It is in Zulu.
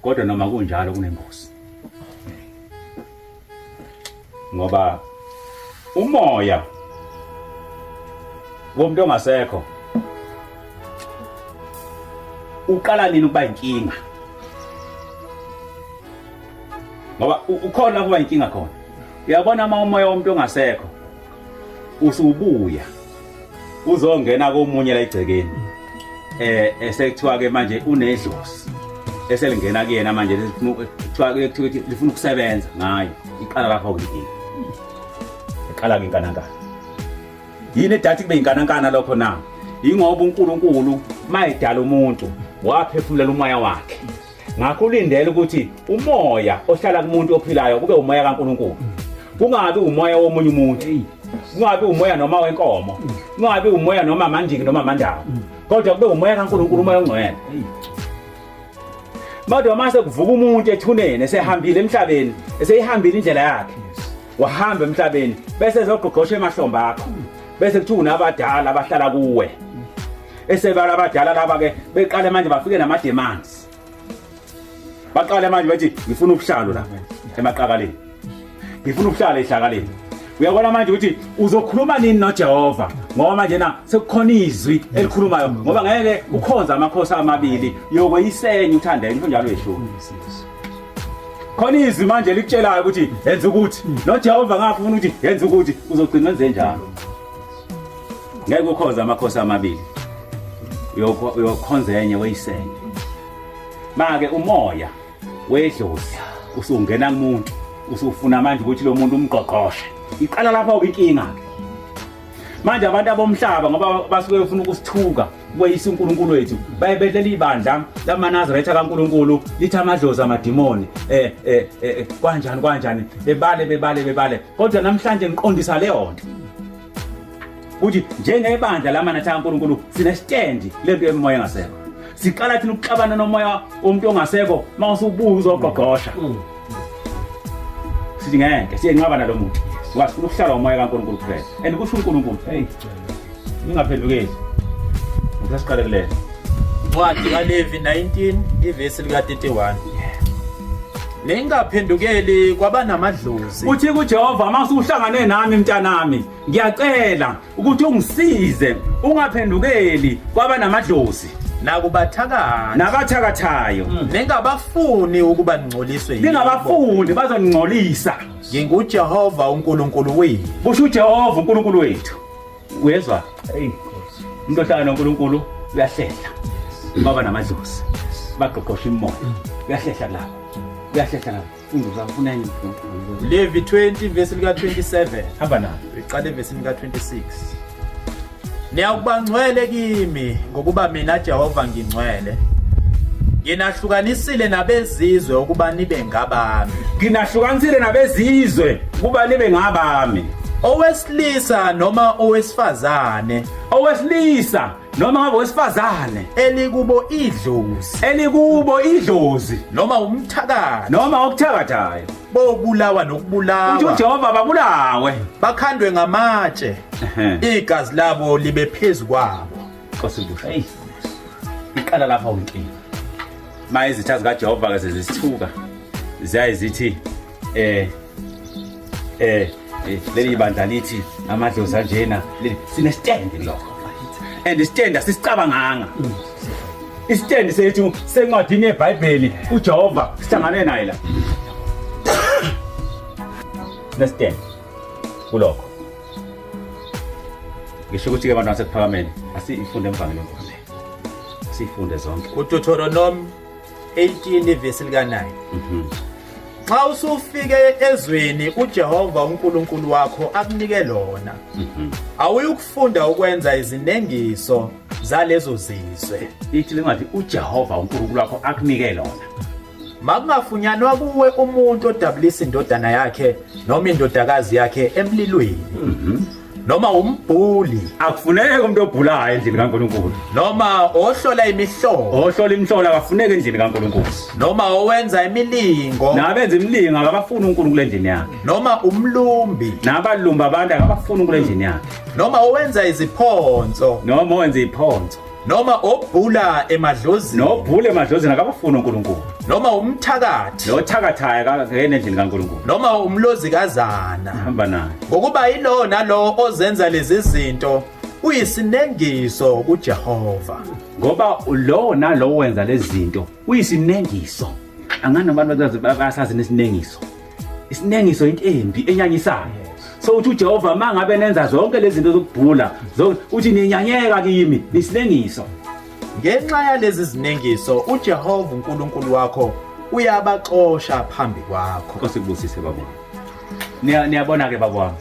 kodwa noma kunjalo kunengozi ngoba umoya womuntu ongasekho uqala nini ukuba inkinga ngoba ukhona kuba inkinga khona uyabona uma umoya womuntu ongasekho usubuya uzongena komunye la egcekeni esekuthiwa ke manje unedlozi eselingena kuyena manje kuthiwa lifuna ukusebenza ngayo iqala lapha kwinkinga iqala inkanakana yini edathi kube inkanakana lokho na ingoba uNkulunkulu mayidala umuntu waphefumulela umoya wakhe ngakho ulindele ukuthi umoya ohlala kumuntu ophilayo kube umoya kaNkulunkulu kungabi umoya womunye umuntu kungabi umoya noma wenkomo kungabi umoya noma amanjiki noma amandawo kodwa kube umoya kaNkulunkulu umoya ongcwele Madwa mase kuvuka umuntu ethunene esehambile emhlabeni eseyihambile indlela yakhe wahamba emhlabeni bese ezogqogqosha emahlomba akho bese kuthi unabadala abahlala kuwe esebala abadala laba ke beqale manje bafike nama demands baqale manje bathi ngifuna ubuhlalo la emaqakaleni ngifuna ubuhlalo ehlakaleni uyabona manje ukuthi uzokhuluma nini noJehova ngoba manje na sekukhona izwi elikhulumayo ngoba ngeke ukhonza amakhosi amabili yokweyisenya uthandele into njalo yesho khona izwi manje likutshelayo ukuthi yenza ukuthi noJehova ngafuna ukuthi yenza ukuthi uzogcina wenze njalo ngeke ukhonza amakhosi amabili uyokhonza enye weyisenye make umoya wedlozi usungena kumuntu usufuna manje ukuthi lo muntu umgqogqoshe iqala lapha inkinga manje abantu abomhlaba ngoba basuke befuna ukusithuka kweyisa uNkulunkulu wethu bayebethela ibandla lamaNazaretha kaNkulunkulu lithi amadlozi amadimoni kanjani bebale kodwa namhlanje ngiqondisa leyo nto ukuthi njengebandla lamaNazaretha kaNkulunkulu sine stand lento emoya ngasekho siqala thina ukuxabana nomoya womuntu ongasekho mawusubuza uzogqogqosha sithi ngeke siyenqaba nalomuntu wasifuna ukuhlala umoya kaNkulunkulu kuphela and kusho uNkulunkulu ningaphendukeli ngiyasiqala kulelo Ncwadi kaLevi 19 ivesi lika 31 Ningaphendukeli kwaba namadlozi uthi kuJehova masuhlangane nami mntanami ngiyacela ukuthi ungisize ungaphendukeli kwaba namadlozi nabathakathayo ningabafuni ukuba ngcoliswe yini ningabafuni bazongcolisa nginguJehova uNkulunkulu wethu kusho uJehova uNkulunkulu wethu uyezwa umuntu ohlala noNkulunkulu uyahlehla baba namadlozi bagqogqosha imoya uyahlehla lapho ungizafuna yini Levi 20 verse lika 27 hamba nayo iqale verse lika 26 Niyakuba ngcwele kimi ngokuba mina Jehova ngingcwele Nginahlukanisile nabezizwe ukuba nibe ngabami Nginahlukanisile nabezizwe ukuba nibe ngabami Owesilisa noma owesifazane noma owesifazane elikubo idlozi noma umthakathi noma okuthakathayo bobulawa nokubulawa uthi uJehova babulawe bakhandwe ngamatshe igazi labo libe phezukwabo Nkosi kusho iqala lapha unkinga maye izitha zika Jehova ke sezisithuka ziyayizithi leli bandla lithi amadlozi anjena sine stand lokho and stand asisicabanganga istand sethu sencwadini yeBhayibheli uJehova sihlangane naye la stand kulokho ngisho ukuthi ke abantu basekuphakameni asifunde emvangeli wonke sifunde zonke uDeuteronomy 18 verse lika 9 Xa usufike ezweni uJehova uNkulunkulu wakho akunike lona awuyukufunda ukwenza izinengiso zalezo zizwe ithi lengathi uJehova uNkulunkulu wakho akunike lona makungafunyanwa kuwe umuntu odabulisa indodana yakhe noma indodakazi yakhe emlilweni noma umbhuli akufuneke umuntu obhulayo endlini kaNkulunkulu noma ohlola imihlola akafuneke endlini kaNkulunkulu noma owenza imilingo nabenza imilingo akabafuni uNkulunkulu endlini yakhe noma umlumbi nabalumba abantu akabafuni uNkulunkulu endlini yakhe noma owenza iziphonso noma owenza iziphonso noma obhula emadlozini nobhule emadlozini akabafuni uNkulunkulu noma umthakathi nothakathaya akangena endlini kaNkulunkulu noma umlozikazana hamba naye ngokuba yilo nalo ozenza lezi zinto uyisinengiso kuJehova ngoba lo nalo wenza lezi zinto uyisinengiso angani abantu basazi nesinengiso isinengiso into embi enyanyisayo so uthi uJehova mangabe nenza zonke lezi zinto zokubhula uthi ninyanyeka kimi nisinengiso ngenxa yalezi zinengiso uJehova uNkulunkulu wakho uyabaxosha phambi kwakho Nkosi kubusise babo niyabona ke babo